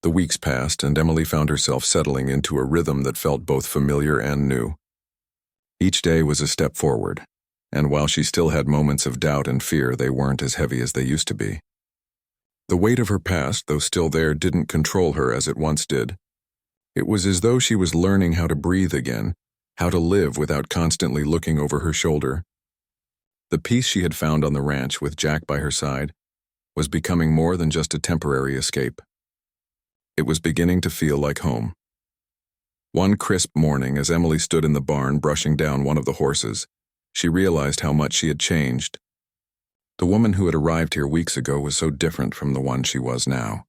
The weeks passed, and Emily found herself settling into a rhythm that felt both familiar and new. Each day was a step forward, and while she still had moments of doubt and fear, they weren't as heavy as they used to be. The weight of her past, though still there, didn't control her as it once did. It was as though she was learning how to breathe again, how to live without constantly looking over her shoulder. The peace she had found on the ranch with Jack by her side was becoming more than just a temporary escape. It was beginning to feel like home. One crisp morning, as Emily stood in the barn brushing down one of the horses, she realized how much she had changed. The woman who had arrived here weeks ago was so different from the one she was now.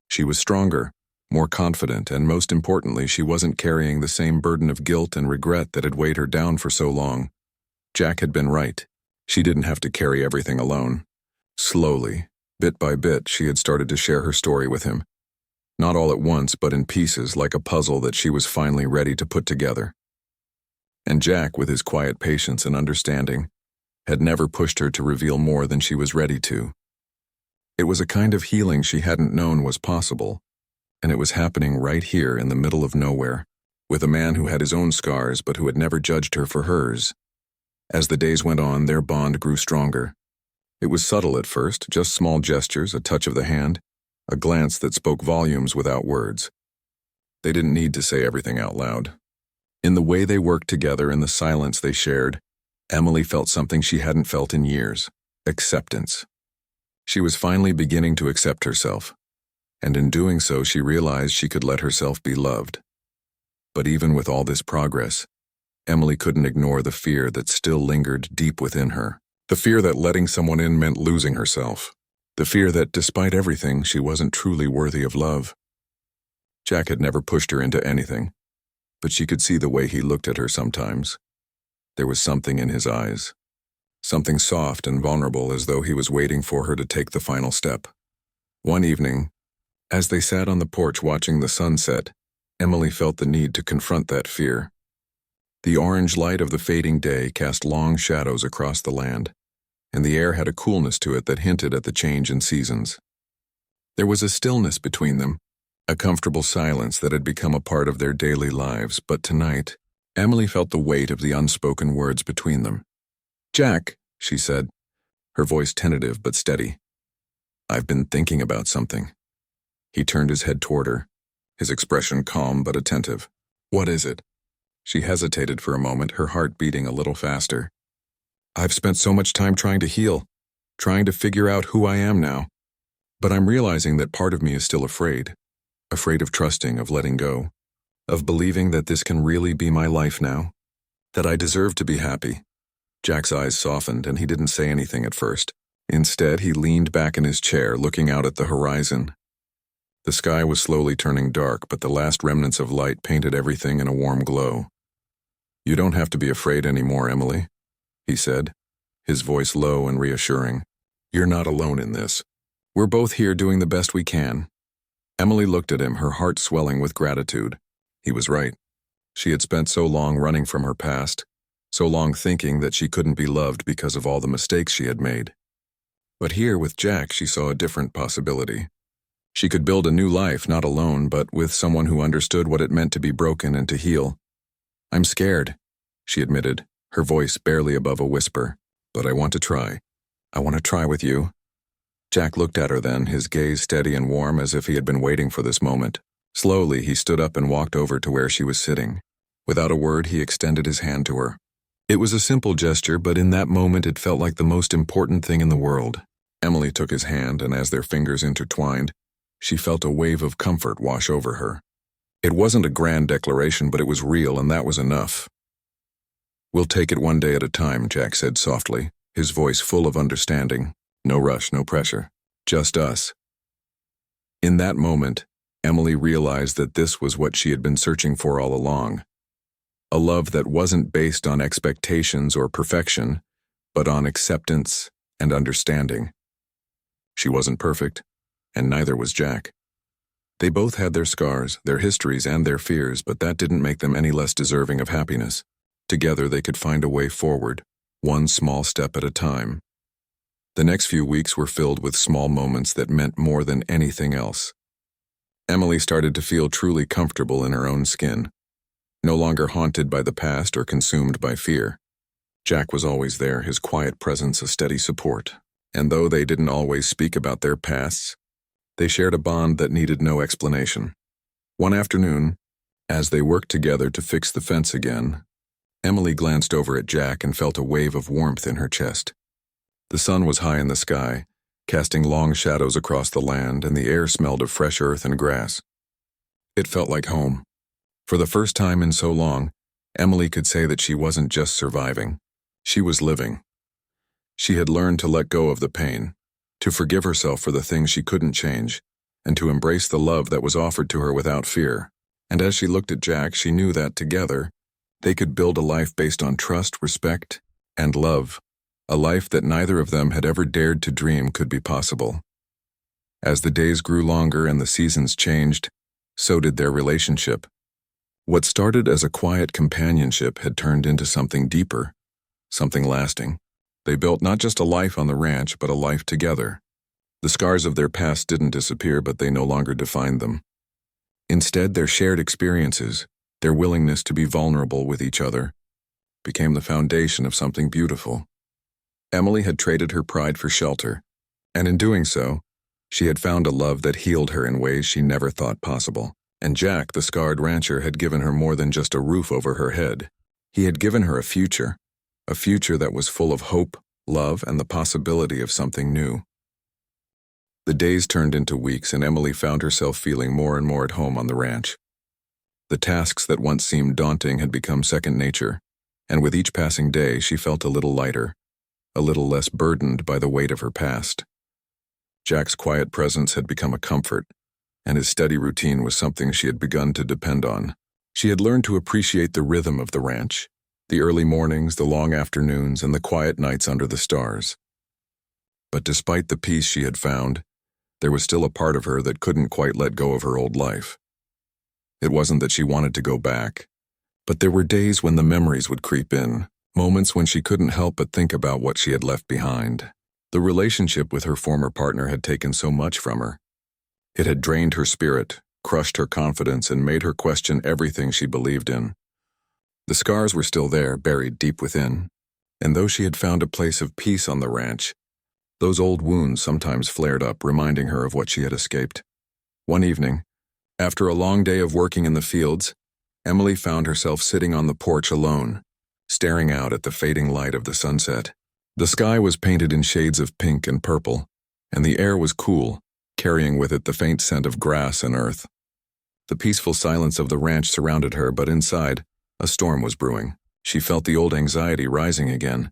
She was stronger, more confident, and most importantly, she wasn't carrying the same burden of guilt and regret that had weighed her down for so long. Jack had been right. She didn't have to carry everything alone. Slowly, bit by bit, she had started to share her story with him. Not all at once, but in pieces, like a puzzle that she was finally ready to put together. And Jack, with his quiet patience and understanding, had never pushed her to reveal more than she was ready to. It was a kind of healing she hadn't known was possible, and it was happening right here in the middle of nowhere, with a man who had his own scars but who had never judged her for hers. As the days went on, their bond grew stronger. It was subtle at first, just small gestures, a touch of the hand, a glance that spoke volumes without words. They didn't need to say everything out loud. In the way they worked together, in the silence they shared, Emily felt something she hadn't felt in years: acceptance. She was finally beginning to accept herself, and in doing so she realized she could let herself be loved. But even with all this progress, Emily couldn't ignore the fear that still lingered deep within her. The fear that letting someone in meant losing herself. The fear that, despite everything, she wasn't truly worthy of love. Jack had never pushed her into anything, but she could see the way he looked at her sometimes. There was something in his eyes, something soft and vulnerable, as though he was waiting for her to take the final step. One evening, as they sat on the porch watching the sunset, Emily felt the need to confront that fear. The orange light of the fading day cast long shadows across the land, and the air had a coolness to it that hinted at the change in seasons. There was a stillness between them, a comfortable silence that had become a part of their daily lives, but tonight, Emily felt the weight of the unspoken words between them. "Jack," she said, her voice tentative but steady. "I've been thinking about something." He turned his head toward her, his expression calm but attentive. "What is it?" She hesitated for a moment, her heart beating a little faster. "I've spent so much time trying to heal, trying to figure out who I am now. But I'm realizing that part of me is still afraid of trusting, of letting go, of believing that this can really be my life now, that I deserve to be happy." Jack's eyes softened, and he didn't say anything at first. Instead, he leaned back in his chair, looking out at the horizon. The sky was slowly turning dark, but the last remnants of light painted everything in a warm glow. "You don't have to be afraid anymore, Emily," he said, his voice low and reassuring. "You're not alone in this. We're both here doing the best we can." Emily looked at him, her heart swelling with gratitude. He was right. She had spent so long running from her past, so long thinking that she couldn't be loved because of all the mistakes she had made. But here with Jack, she saw a different possibility. She could build a new life, not alone, but with someone who understood what it meant to be broken and to heal. "I'm scared," she admitted, her voice barely above a whisper. "But I want to try. I want to try with you." Jack looked at her then, his gaze steady and warm, as if he had been waiting for this moment. Slowly, he stood up and walked over to where she was sitting. Without a word, he extended his hand to her. It was a simple gesture, but in that moment it felt like the most important thing in the world. Emily took his hand, and as their fingers intertwined, she felt a wave of comfort wash over her. It wasn't a grand declaration, but it was real, and that was enough. "We'll take it one day at a time," Jack said softly, his voice full of understanding. "No rush, no pressure. Just us." In that moment, Emily realized that this was what she had been searching for all along. A love that wasn't based on expectations or perfection, but on acceptance and understanding. She wasn't perfect, and neither was Jack. They both had their scars, their histories, and their fears, but that didn't make them any less deserving of happiness. Together they could find a way forward, one small step at a time. The next few weeks were filled with small moments that meant more than anything else. Emily started to feel truly comfortable in her own skin, no longer haunted by the past or consumed by fear. Jack was always there, his quiet presence a steady support. And though they didn't always speak about their pasts, they shared a bond that needed no explanation. One afternoon, as they worked together to fix the fence again, Emily glanced over at Jack and felt a wave of warmth in her chest. The sun was high in the sky, casting long shadows across the land, and the air smelled of fresh earth and grass. It felt like home. For the first time in so long, Emily could say that she wasn't just surviving. She was living. She had learned to let go of the pain, to forgive herself for the things she couldn't change, and to embrace the love that was offered to her without fear. And as she looked at Jack, she knew that together, they could build a life based on trust, respect, and love, a life that neither of them had ever dared to dream could be possible. As the days grew longer and the seasons changed, so did their relationship. What started as a quiet companionship had turned into something deeper, something lasting. They built not just a life on the ranch, but a life together. The scars of their past didn't disappear, but they no longer defined them. Instead, their shared experiences, their willingness to be vulnerable with each other, became the foundation of something beautiful. Emily had traded her pride for shelter, and in doing so, she had found a love that healed her in ways she never thought possible. And Jack, the scarred rancher, had given her more than just a roof over her head. He had given her a future that was full of hope, love, and the possibility of something new. The days turned into weeks, and Emily found herself feeling more and more at home on the ranch. The tasks that once seemed daunting had become second nature, and with each passing day she felt a little lighter, a little less burdened by the weight of her past. Jack's quiet presence had become a comfort, and his steady routine was something she had begun to depend on. She had learned to appreciate the rhythm of the ranch, the early mornings, the long afternoons, and the quiet nights under the stars. But despite the peace she had found, there was still a part of her that couldn't quite let go of her old life. It wasn't that she wanted to go back, but there were days when the memories would creep in, moments when she couldn't help but think about what she had left behind. The relationship with her former partner had taken so much from her. It had drained her spirit, crushed her confidence, and made her question everything she believed in. The scars were still there, buried deep within, and though she had found a place of peace on the ranch, those old wounds sometimes flared up, reminding her of what she had escaped. One evening, after a long day of working in the fields, Emily found herself sitting on the porch alone, staring out at the fading light of the sunset. The sky was painted in shades of pink and purple, and the air was cool, carrying with it the faint scent of grass and earth. The peaceful silence of the ranch surrounded her, but inside, a storm was brewing. She felt the old anxiety rising again,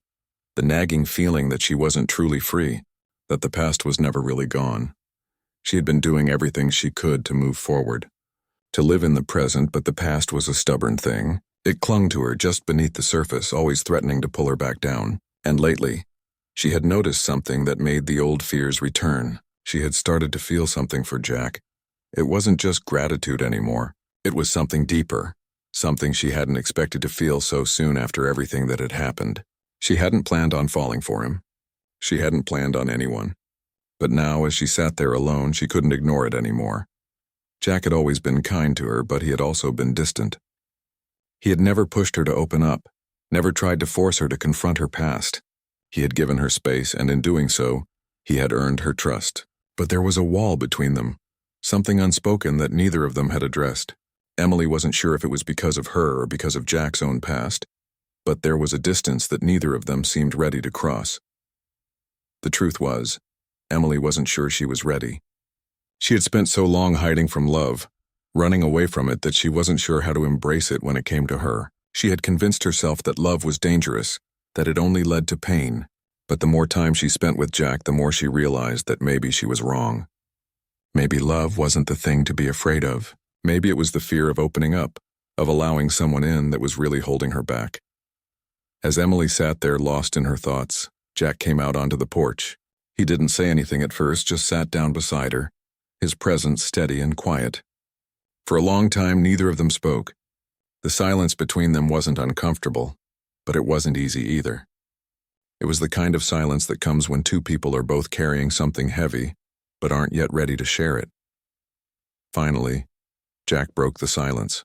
the nagging feeling that she wasn't truly free, that the past was never really gone. She had been doing everything she could to move forward, to live in the present, but the past was a stubborn thing. It clung to her just beneath the surface, always threatening to pull her back down. And lately, she had noticed something that made the old fears return. She had started to feel something for Jack. It wasn't just gratitude anymore. It was something deeper, something she hadn't expected to feel so soon after everything that had happened. She hadn't planned on falling for him. She hadn't planned on anyone. But now, as she sat there alone, she couldn't ignore it anymore. Jack had always been kind to her, but he had also been distant. He had never pushed her to open up, never tried to force her to confront her past. He had given her space, and in doing so, he had earned her trust. But there was a wall between them, something unspoken that neither of them had addressed. Emily wasn't sure if it was because of her or because of Jack's own past, but there was a distance that neither of them seemed ready to cross. The truth was, Emily wasn't sure she was ready. She had spent so long hiding from love, running away from it, that she wasn't sure how to embrace it when it came to her. She had convinced herself that love was dangerous, that it only led to pain. But the more time she spent with Jack, the more she realized that maybe she was wrong. Maybe love wasn't the thing to be afraid of. Maybe it was the fear of opening up, of allowing someone in, that was really holding her back. As Emily sat there lost in her thoughts, Jack came out onto the porch. He didn't say anything at first, just sat down beside her, his presence steady and quiet. For a long time, neither of them spoke. The silence between them wasn't uncomfortable, but it wasn't easy either. It was the kind of silence that comes when two people are both carrying something heavy, but aren't yet ready to share it. Finally, Jack broke the silence.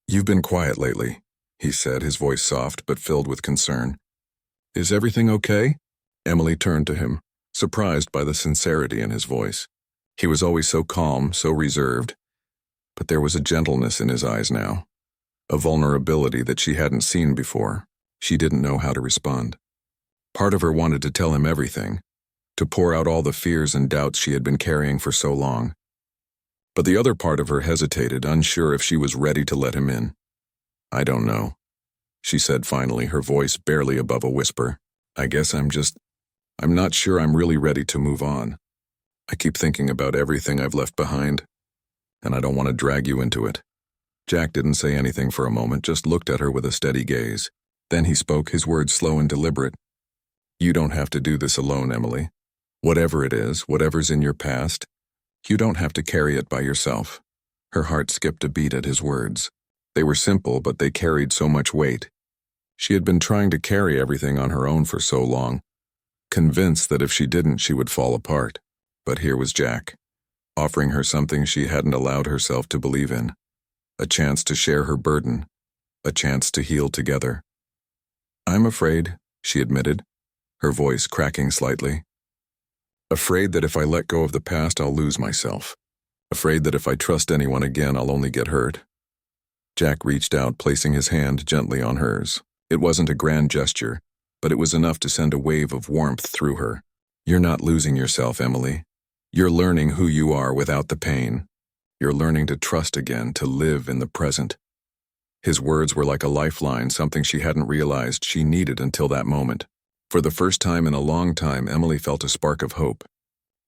"You've been quiet lately," he said, his voice soft but filled with concern. "Is everything okay?" Emily turned to him, surprised by the sincerity in his voice. He was always so calm, so reserved, but there was a gentleness in his eyes now, a vulnerability that she hadn't seen before. She didn't know how to respond. Part of her wanted to tell him everything, to pour out all the fears and doubts she had been carrying for so long. But the other part of her hesitated, unsure if she was ready to let him in. "I don't know," she said finally, her voice barely above a whisper. "I guess I'm not sure I'm really ready to move on. I keep thinking about everything I've left behind, and I don't want to drag you into it." Jack didn't say anything for a moment, just looked at her with a steady gaze. Then he spoke, his words slow and deliberate. "You don't have to do this alone, Emily. Whatever it is, whatever's in your past, you don't have to carry it by yourself." Her heart skipped a beat at his words. They were simple, but they carried so much weight. She had been trying to carry everything on her own for so long, convinced that if she didn't, she would fall apart. But here was Jack, offering her something she hadn't allowed herself to believe in, a chance to share her burden, a chance to heal together. "I'm afraid," she admitted, her voice cracking slightly. "Afraid that if I let go of the past, I'll lose myself. Afraid that if I trust anyone again, I'll only get hurt." Jack reached out, placing his hand gently on hers. It wasn't a grand gesture, but it was enough to send a wave of warmth through her. "You're not losing yourself, Emily. You're learning who you are without the pain. You're learning to trust again, to live in the present." His words were like a lifeline, something she hadn't realized she needed until that moment. For the first time in a long time, Emily felt a spark of hope.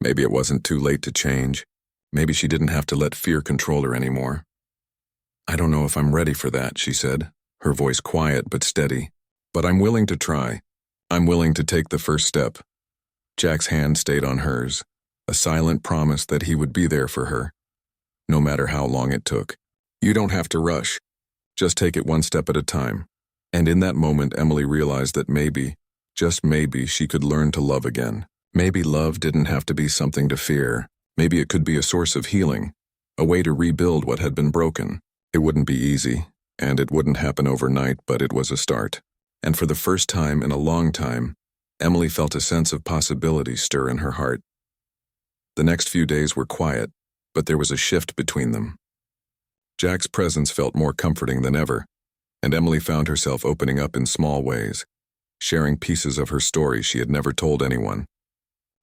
Maybe it wasn't too late to change. Maybe she didn't have to let fear control her anymore. "I don't know if I'm ready for that," she said, her voice quiet but steady. "But I'm willing to try. I'm willing to take the first step." Jack's hand stayed on hers, a silent promise that he would be there for her, no matter how long it took. "You don't have to rush. Just take it one step at a time." And in that moment, Emily realized that maybe, just maybe, she could learn to love again. Maybe love didn't have to be something to fear. Maybe it could be a source of healing, a way to rebuild what had been broken. It wouldn't be easy, and it wouldn't happen overnight, but it was a start. And for the first time in a long time, Emily felt a sense of possibility stir in her heart. The next few days were quiet, but there was a shift between them. Jack's presence felt more comforting than ever, and Emily found herself opening up in small ways, sharing pieces of her story she had never told anyone.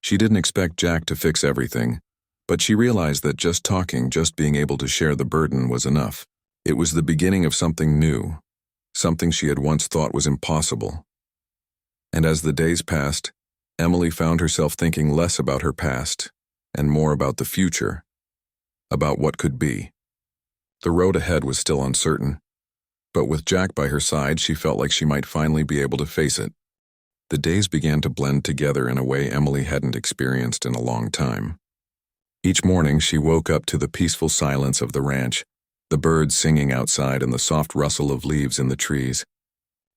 She didn't expect Jack to fix everything, but she realized that just talking, just being able to share the burden was enough. It was the beginning of something new, something she had once thought was impossible. And as the days passed, Emily found herself thinking less about her past and more about the future, about what could be. The road ahead was still uncertain, but with Jack by her side, she felt like she might finally be able to face it. The days began to blend together in a way Emily hadn't experienced in a long time. Each morning, she woke up to the peaceful silence of the ranch, the birds singing outside and the soft rustle of leaves in the trees.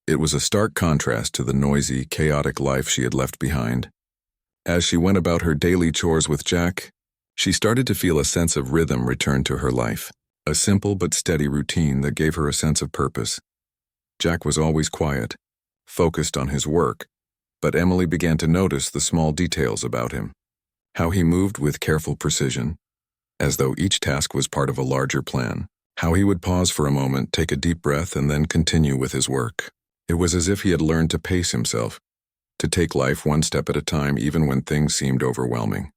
It was a stark contrast to the noisy, chaotic life she had left behind. As she went about her daily chores with Jack, she started to feel a sense of rhythm return to her life, a simple but steady routine that gave her a sense of purpose. Jack was always quiet, focused on his work, but Emily began to notice the small details about him, how he moved with careful precision, as though each task was part of a larger plan, how he would pause for a moment, take a deep breath, and then continue with his work. It was as if he had learned to pace himself, to take life one step at a time even when things seemed overwhelming.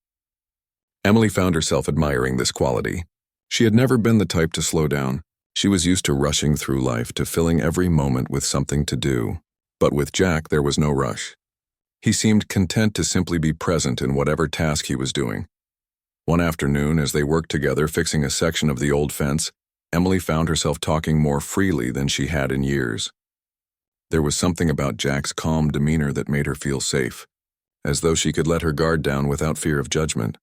Emily found herself admiring this quality. She had never been the type to slow down. She was used to rushing through life, to filling every moment with something to do. But with Jack, there was no rush. He seemed content to simply be present in whatever task he was doing. One afternoon, as they worked together fixing a section of the old fence, Emily found herself talking more freely than she had in years. There was something about Jack's calm demeanor that made her feel safe, as though she could let her guard down without fear of judgment.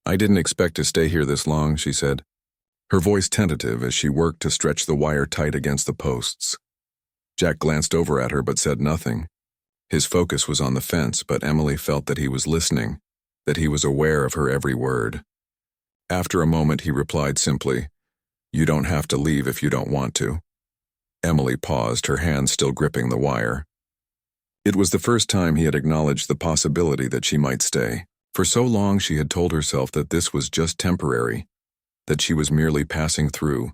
"I didn't expect to stay here this long," she said, her voice tentative as she worked to stretch the wire tight against the posts. Jack glanced over at her but said nothing. His focus was on the fence, but Emily felt that he was listening, that he was aware of her every word. After a moment, he replied simply, "You don't have to leave if you don't want to." Emily paused, her hand still gripping the wire. It was the first time he had acknowledged the possibility that she might stay. For so long she had told herself that this was just temporary, that she was merely passing through,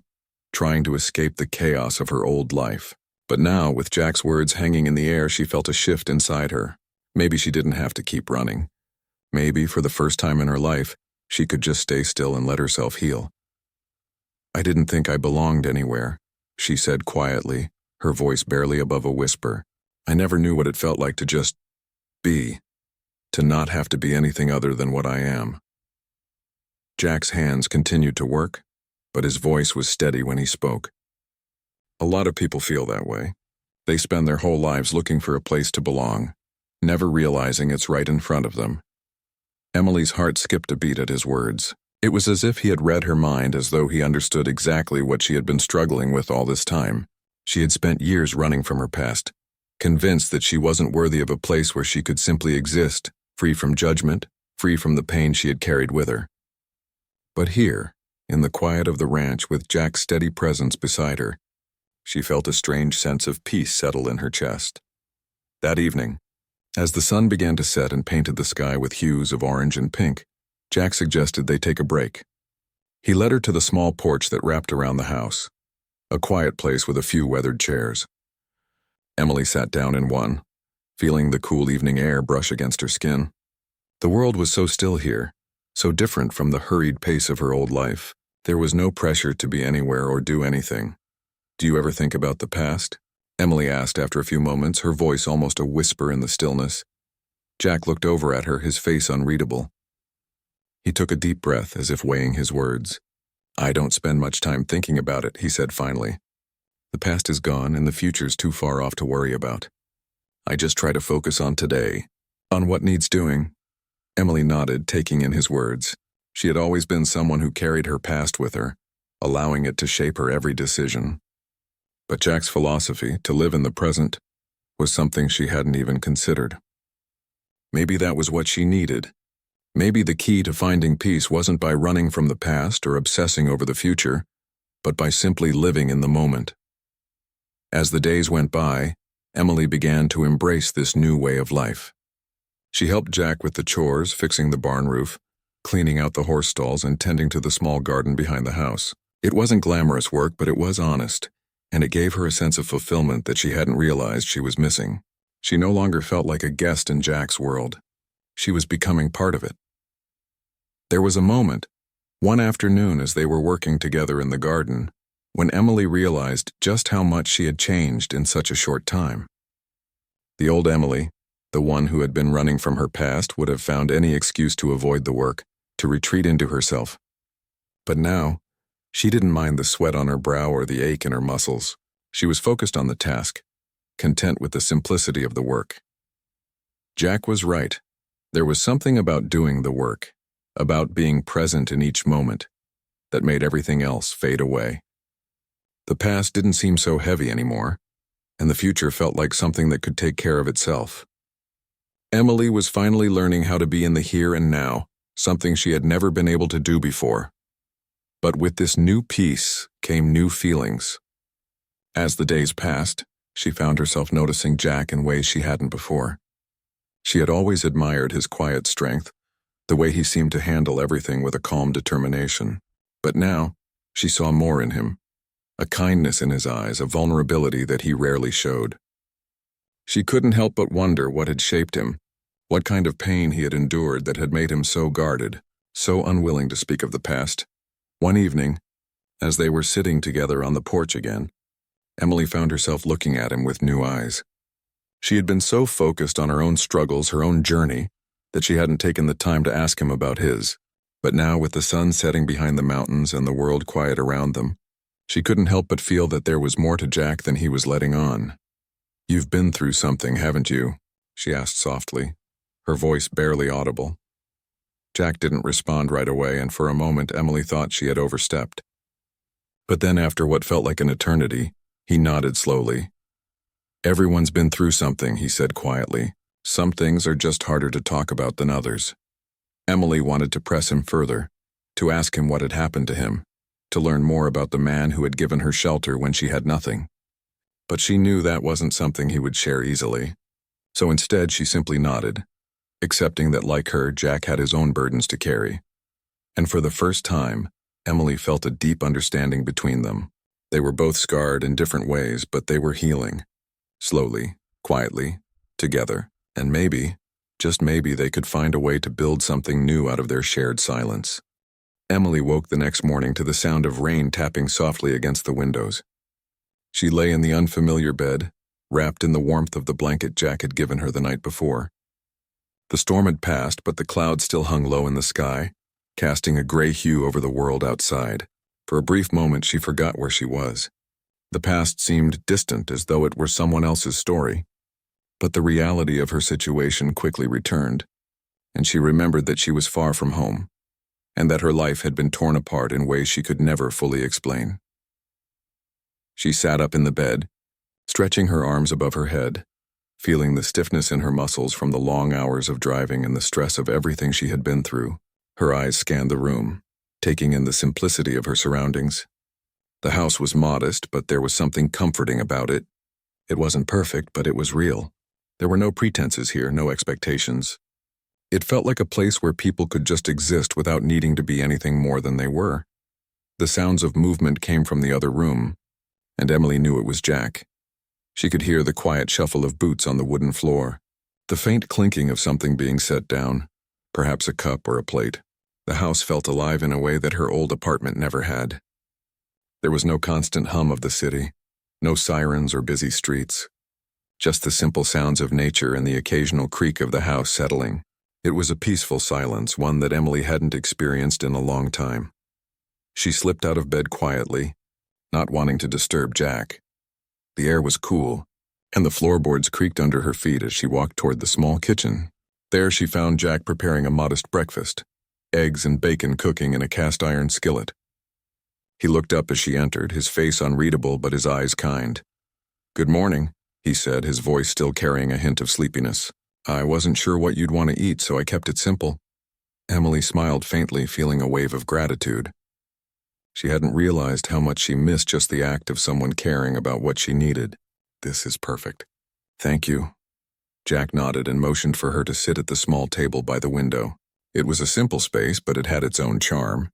trying to escape the chaos of her old life. But now, with Jack's words hanging in the air, she felt a shift inside her. Maybe she didn't have to keep running. Maybe, for the first time in her life, she could just stay still and let herself heal. "I didn't think I belonged anywhere," she said quietly, her voice barely above a whisper. "I never knew what it felt like to just be, to not have to be anything other than what I am." Jack's hands continued to work, but his voice was steady when he spoke. "A lot of people feel that way. They spend their whole lives looking for a place to belong, never realizing it's right in front of them." Emily's heart skipped a beat at his words. It was as if he had read her mind, as though he understood exactly what she had been struggling with all this time. She had spent years running from her past, convinced that she wasn't worthy of a place where she could simply exist, free from judgment, free from the pain she had carried with her. But here, in the quiet of the ranch, with Jack's steady presence beside her, she felt a strange sense of peace settle in her chest. That evening, as the sun began to set and painted the sky with hues of orange and pink, Jack suggested they take a break. He led her to the small porch that wrapped around the house, a quiet place with a few weathered chairs. Emily sat down in one, feeling the cool evening air brush against her skin. The world was so still here, so different from the hurried pace of her old life. There was no pressure to be anywhere or do anything. "Do you ever think about the past?" Emily asked after a few moments, her voice almost a whisper in the stillness. Jack looked over at her, his face unreadable. He took a deep breath, as if weighing his words. "I don't spend much time thinking about it," he said finally. "The past is gone and the future's too far off to worry about. I just try to focus on today, on what needs doing." Emily nodded, taking in his words. She had always been someone who carried her past with her, allowing it to shape her every decision. But Jack's philosophy, to live in the present, was something she hadn't even considered. Maybe that was what she needed. Maybe the key to finding peace wasn't by running from the past or obsessing over the future, but by simply living in the moment. As the days went by, Emily began to embrace this new way of life. She helped Jack with the chores, fixing the barn roof, cleaning out the horse stalls, and tending to the small garden behind the house. It wasn't glamorous work, but it was honest, and it gave her a sense of fulfillment that she hadn't realized she was missing. She no longer felt like a guest in Jack's world. She was becoming part of it. There was a moment, one afternoon as they were working together in the garden, when Emily realized just how much she had changed in such a short time. The old Emily, the one who had been running from her past, would have found any excuse to avoid the work, to retreat into herself. But now, she didn't mind the sweat on her brow or the ache in her muscles. She was focused on the task, content with the simplicity of the work. Jack was right. There was something about doing the work, about being present in each moment, that made everything else fade away. The past didn't seem so heavy anymore, and the future felt like something that could take care of itself. Emily was finally learning how to be in the here and now, something she had never been able to do before. But with this new peace came new feelings. As the days passed, she found herself noticing Jack in ways she hadn't before. She had always admired his quiet strength, the way he seemed to handle everything with a calm determination. But now, she saw more in him, a kindness in his eyes, a vulnerability that he rarely showed. She couldn't help but wonder what had shaped him, what kind of pain he had endured that had made him so guarded, so unwilling to speak of the past. One evening, as they were sitting together on the porch again, Emily found herself looking at him with new eyes. She had been so focused on her own struggles, her own journey, that she hadn't taken the time to ask him about his. But now, with the sun setting behind the mountains and the world quiet around them, she couldn't help but feel that there was more to Jack than he was letting on. "You've been through something, haven't you?" she asked softly, her voice barely audible. Jack didn't respond right away, and for a moment Emily thought she had overstepped. But then, after what felt like an eternity, he nodded slowly. "Everyone's been through something," he said quietly. "Some things are just harder to talk about than others." Emily wanted to press him further, to ask him what had happened to him, to learn more about the man who had given her shelter when she had nothing. But she knew that wasn't something he would share easily. So instead, she simply nodded, accepting that like her, Jack had his own burdens to carry. And for the first time, Emily felt a deep understanding between them. They were both scarred in different ways, but they were healing. Slowly, quietly, together, and maybe, just maybe, they could find a way to build something new out of their shared silence. Emily woke the next morning to the sound of rain tapping softly against the windows. She lay in the unfamiliar bed, wrapped in the warmth of the blanket Jack had given her the night before. The storm had passed, but the clouds still hung low in the sky, casting a gray hue over the world outside. For a brief moment, she forgot where she was. The past seemed distant, as though it were someone else's story. But the reality of her situation quickly returned, and she remembered that she was far from home, and that her life had been torn apart in ways she could never fully explain. She sat up in the bed, stretching her arms above her head, feeling the stiffness in her muscles from the long hours of driving and the stress of everything she had been through. Her eyes scanned the room, taking in the simplicity of her surroundings. The house was modest, but there was something comforting about it. It wasn't perfect, but it was real. There were no pretenses here, no expectations. It felt like a place where people could just exist without needing to be anything more than they were. The sounds of movement came from the other room, and Emily knew it was Jack. She could hear the quiet shuffle of boots on the wooden floor, the faint clinking of something being set down, perhaps a cup or a plate. The house felt alive in a way that her old apartment never had. There was no constant hum of the city, no sirens or busy streets, just the simple sounds of nature and the occasional creak of the house settling. It was a peaceful silence, one that Emily hadn't experienced in a long time. She slipped out of bed quietly, not wanting to disturb Jack. The air was cool, and the floorboards creaked under her feet as she walked toward the small kitchen. There she found Jack preparing a modest breakfast, eggs and bacon cooking in a cast-iron skillet. He looked up as she entered, his face unreadable but his eyes kind. "Good morning," he said, his voice still carrying a hint of sleepiness. "I wasn't sure what you'd want to eat, so I kept it simple." Emily smiled faintly, feeling a wave of gratitude. She hadn't realized how much she missed just the act of someone caring about what she needed. "This is perfect." "Thank you." Jack nodded and motioned for her to sit at the small table by the window. It was a simple space, but it had its own charm.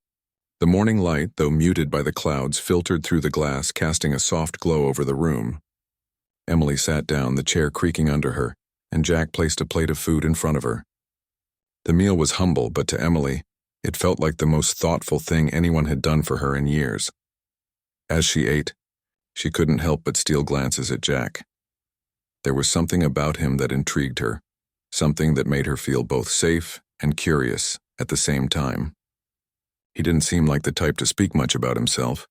The morning light, though muted by the clouds, filtered through the glass, casting a soft glow over the room. Emily sat down, the chair creaking under her, and Jack placed a plate of food in front of her. The meal was humble, but to Emily, it felt like the most thoughtful thing anyone had done for her in years. As she ate, she couldn't help but steal glances at Jack. There was something about him that intrigued her, something that made her feel both safe and curious at the same time. He didn't seem like the type to speak much about himself,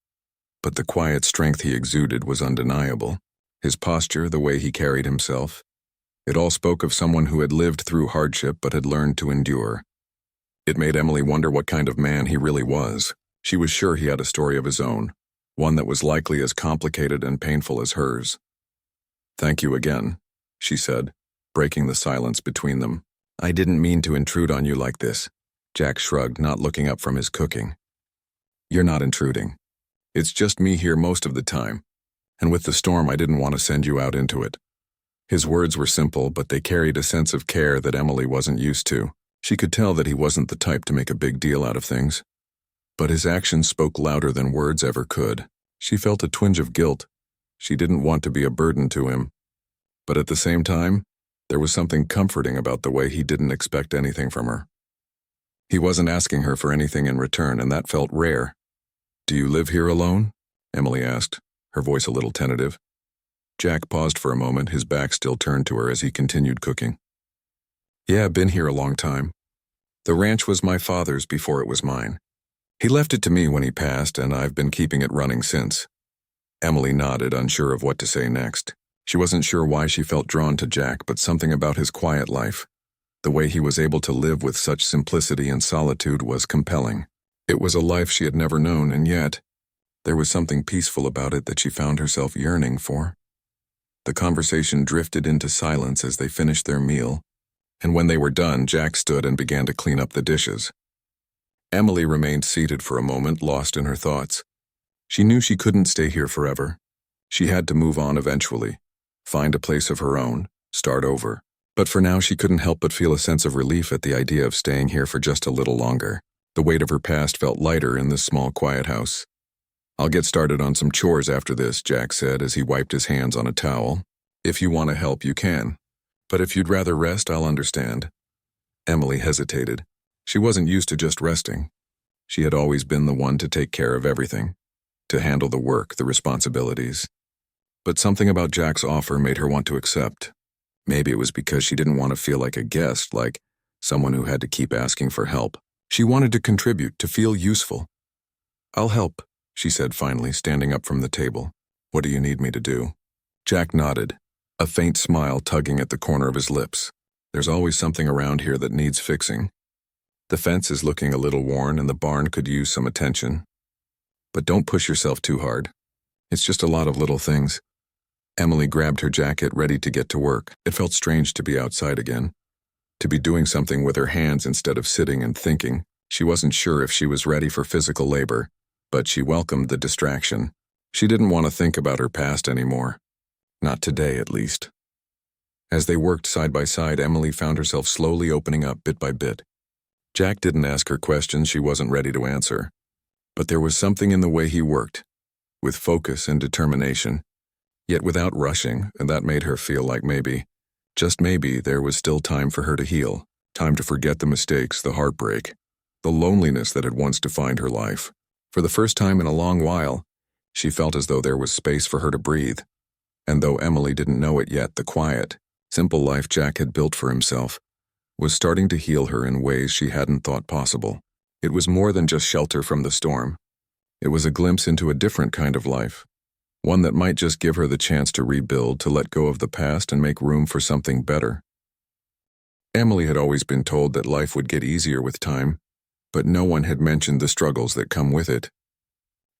but the quiet strength he exuded was undeniable. His posture, the way he carried himself, it all spoke of someone who had lived through hardship but had learned to endure. It made Emily wonder what kind of man he really was. She was sure he had a story of his own, one that was likely as complicated and painful as hers. "Thank you again," she said, breaking the silence between them. "I didn't mean to intrude on you like this." Jack shrugged, not looking up from his cooking. "You're not intruding. It's just me here most of the time, and with the storm I didn't want to send you out into it." His words were simple, but they carried a sense of care that Emily wasn't used to. She could tell that he wasn't the type to make a big deal out of things, but his actions spoke louder than words ever could. She felt a twinge of guilt. She didn't want to be a burden to him, but at the same time, there was something comforting about the way he didn't expect anything from her. He wasn't asking her for anything in return, and that felt rare. "Do you live here alone?" Emily asked, her voice a little tentative. Jack paused for a moment, his back still turned to her as he continued cooking. "Yeah, I've been here a long time. The ranch was my father's before it was mine. He left it to me when he passed, and I've been keeping it running since." Emily nodded, unsure of what to say next. She wasn't sure why she felt drawn to Jack, but something about his quiet life, the way he was able to live with such simplicity and solitude, was compelling. It was a life she had never known, and yet, there was something peaceful about it that she found herself yearning for. The conversation drifted into silence as they finished their meal, and when they were done, Jack stood and began to clean up the dishes. Emily remained seated for a moment, lost in her thoughts. She knew she couldn't stay here forever. She had to move on eventually, find a place of her own, start over. But for now, she couldn't help but feel a sense of relief at the idea of staying here for just a little longer. The weight of her past felt lighter in this small, quiet house. "I'll get started on some chores after this," Jack said as he wiped his hands on a towel. "If you want to help, you can. But if you'd rather rest, I'll understand." Emily hesitated. She wasn't used to just resting. She had always been the one to take care of everything, to handle the work, the responsibilities. But something about Jack's offer made her want to accept. Maybe it was because she didn't want to feel like a guest, like someone who had to keep asking for help. She wanted to contribute, to feel useful. "I'll help," she said finally, standing up from the table. "What do you need me to do?" Jack nodded, a faint smile tugging at the corner of his lips. "There's always something around here that needs fixing. The fence is looking a little worn and the barn could use some attention. But don't push yourself too hard. It's just a lot of little things." Emily grabbed her jacket, ready to get to work. It felt strange to be outside again, to be doing something with her hands instead of sitting and thinking. She wasn't sure if she was ready for physical labor, but she welcomed the distraction. She didn't want to think about her past anymore. Not today, at least. As they worked side by side, Emily found herself slowly opening up bit by bit. Jack didn't ask her questions she wasn't ready to answer. But there was something in the way he worked, with focus and determination, yet without rushing, and that made her feel like maybe, just maybe, there was still time for her to heal, time to forget the mistakes, the heartbreak, the loneliness that had once defined her life. For the first time in a long while, she felt as though there was space for her to breathe. And though Emily didn't know it yet, the quiet, simple life Jack had built for himself was starting to heal her in ways she hadn't thought possible. It was more than just shelter from the storm. It was a glimpse into a different kind of life, one that might just give her the chance to rebuild, to let go of the past and make room for something better. Emily had always been told that life would get easier with time, but no one had mentioned the struggles that come with it.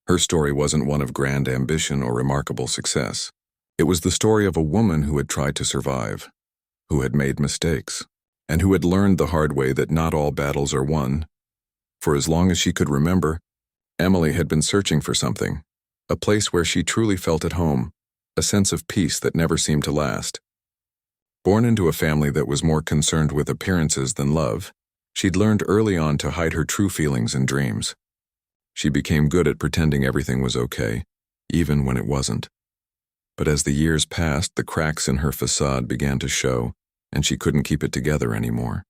Her story wasn't one of grand ambition or remarkable success. It was the story of a woman who had tried to survive, who had made mistakes, and who had learned the hard way that not all battles are won. For as long as she could remember, Emily had been searching for something, a place where she truly felt at home, a sense of peace that never seemed to last. Born into a family that was more concerned with appearances than love, she'd learned early on to hide her true feelings and dreams. She became good at pretending everything was okay, even when it wasn't. But as the years passed, the cracks in her facade began to show, and she couldn't keep it together anymore.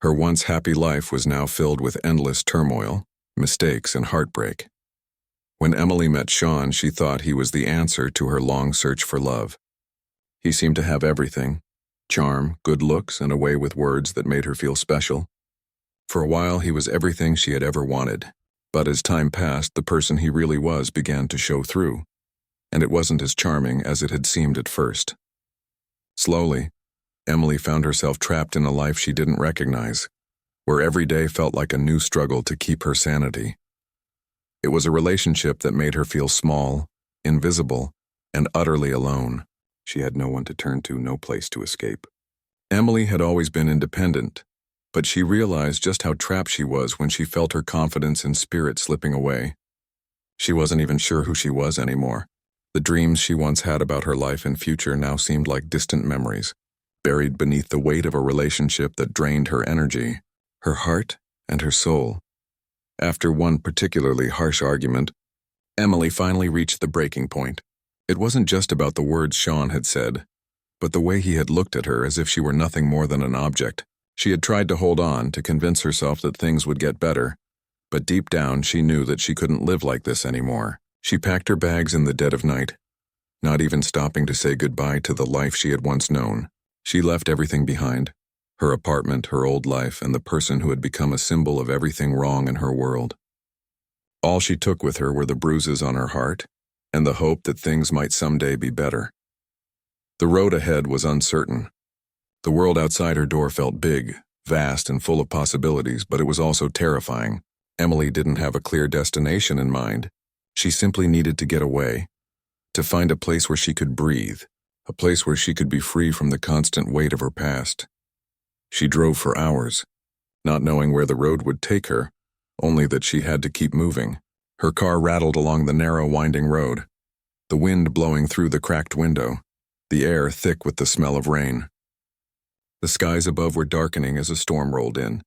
Her once happy life was now filled with endless turmoil, mistakes, and heartbreak. When Emily met Sean, she thought he was the answer to her long search for love. He seemed to have everything: charm, good looks, and a way with words that made her feel special. For a while, he was everything she had ever wanted. But as time passed, the person he really was began to show through, and it wasn't as charming as it had seemed at first. Slowly, Emily found herself trapped in a life she didn't recognize, where every day felt like a new struggle to keep her sanity. It was a relationship that made her feel small, invisible, and utterly alone. She had no one to turn to, no place to escape. Emily had always been independent, but she realized just how trapped she was when she felt her confidence and spirit slipping away. She wasn't even sure who she was anymore. The dreams she once had about her life and future now seemed like distant memories, buried beneath the weight of a relationship that drained her energy, her heart, and her soul. After one particularly harsh argument, Emily finally reached the breaking point. It wasn't just about the words Sean had said, but the way he had looked at her as if she were nothing more than an object. She had tried to hold on, to convince herself that things would get better, but deep down she knew that she couldn't live like this anymore. She packed her bags in the dead of night, not even stopping to say goodbye to the life she had once known. She left everything behind: her apartment, her old life, and the person who had become a symbol of everything wrong in her world. All she took with her were the bruises on her heart and the hope that things might someday be better. The road ahead was uncertain. The world outside her door felt big, vast, and full of possibilities, but it was also terrifying. Emily didn't have a clear destination in mind. She simply needed to get away, to find a place where she could breathe, a place where she could be free from the constant weight of her past. She drove for hours, not knowing where the road would take her only that she had to keep moving. Her car rattled along the narrow, winding road, the wind blowing through the cracked window, the air thick with the smell of rain. The skies above were darkening as a storm rolled in,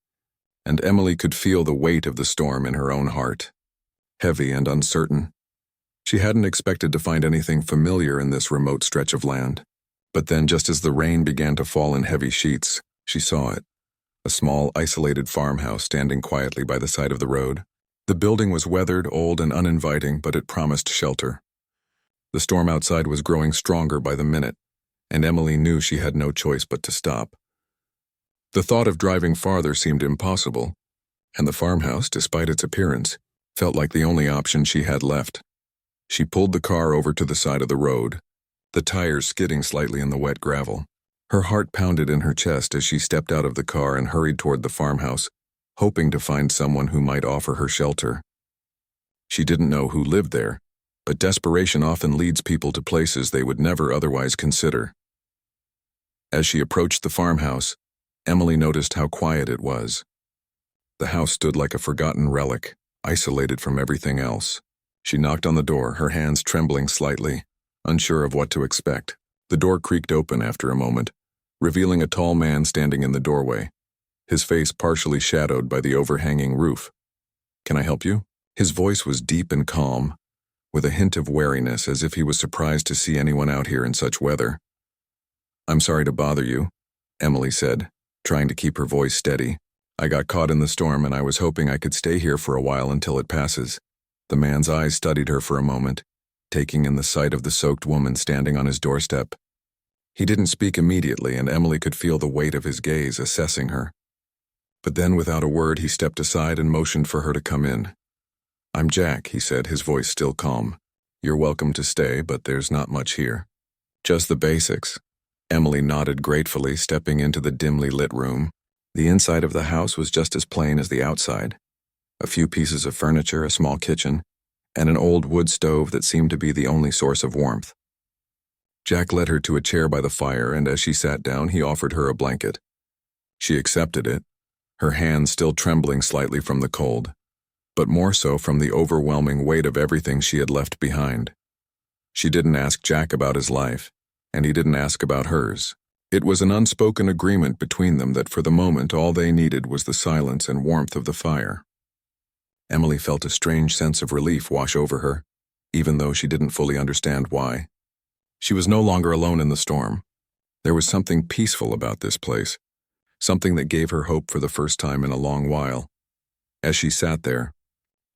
and Emily could feel the weight of the storm in her own heart, heavy and uncertain. She hadn't expected to find anything familiar in this remote stretch of land. But then, just as the rain began to fall in heavy sheets, she saw it. A small, isolated farmhouse standing quietly by the side of the road. The building was weathered, old, and uninviting, but it promised shelter. The storm outside was growing stronger by the minute, and Emily knew she had no choice but to stop. The thought of driving farther seemed impossible, and the farmhouse, despite its appearance, felt like the only option she had left. She pulled the car over to the side of the road, the tires skidding slightly in the wet gravel. Her heart pounded in her chest as she stepped out of the car and hurried toward the farmhouse, hoping to find someone who might offer her shelter. She didn't know who lived there, but desperation often leads people to places they would never otherwise consider. As she approached the farmhouse, Emily noticed how quiet it was. The house stood like a forgotten relic, isolated from everything else. She knocked on the door, her hands trembling slightly, unsure of what to expect. The door creaked open after a moment, revealing a tall man standing in the doorway, his face partially shadowed by the overhanging roof. "Can I help you?" His voice was deep and calm, with a hint of wariness, as if he was surprised to see anyone out here in such weather. "I'm sorry to bother you," Emily said, trying to keep her voice steady. "I got caught in the storm and I was hoping I could stay here for a while until it passes." The man's eyes studied her for a moment, taking in the sight of the soaked woman standing on his doorstep. He didn't speak immediately, and Emily could feel the weight of his gaze assessing her. But then, without a word, he stepped aside and motioned for her to come in. "I'm Jack," he said, his voice still calm. "You're welcome to stay, but there's not much here." "Just the basics." Emily nodded gratefully, stepping into the dimly lit room. The inside of the house was just as plain as the outside. A few pieces of furniture, a small kitchen, and an old wood stove that seemed to be the only source of warmth. Jack led her to a chair by the fire, and as she sat down, he offered her a blanket. She accepted it, her hands still trembling slightly from the cold, but more so from the overwhelming weight of everything she had left behind. She didn't ask Jack about his life, and he didn't ask about hers. It was an unspoken agreement between them that for the moment all they needed was the silence and warmth of the fire. Emily felt a strange sense of relief wash over her, even though she didn't fully understand why. She was no longer alone in the storm. There was something peaceful about this place, something that gave her hope for the first time in a long while. As she sat there,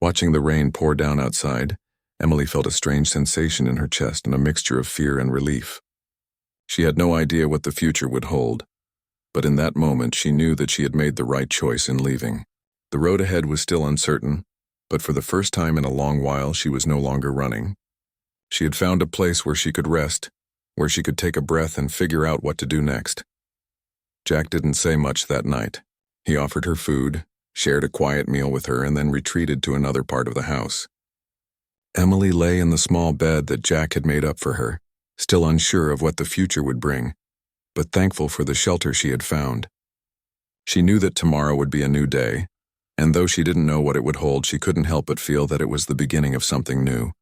watching the rain pour down outside, Emily felt a strange sensation in her chest and a mixture of fear and relief. She had no idea what the future would hold, but in that moment she knew that she had made the right choice in leaving. The road ahead was still uncertain, but for the first time in a long while she was no longer running. She had found a place where she could rest, where she could take a breath and figure out what to do next. Jack didn't say much that night. He offered her food, shared a quiet meal with her, and then retreated to another part of the house. Emily lay in the small bed that Jack had made up for her, still unsure of what the future would bring, but thankful for the shelter she had found. She knew that tomorrow would be a new day, and though she didn't know what it would hold, she couldn't help but feel that it was the beginning of something new.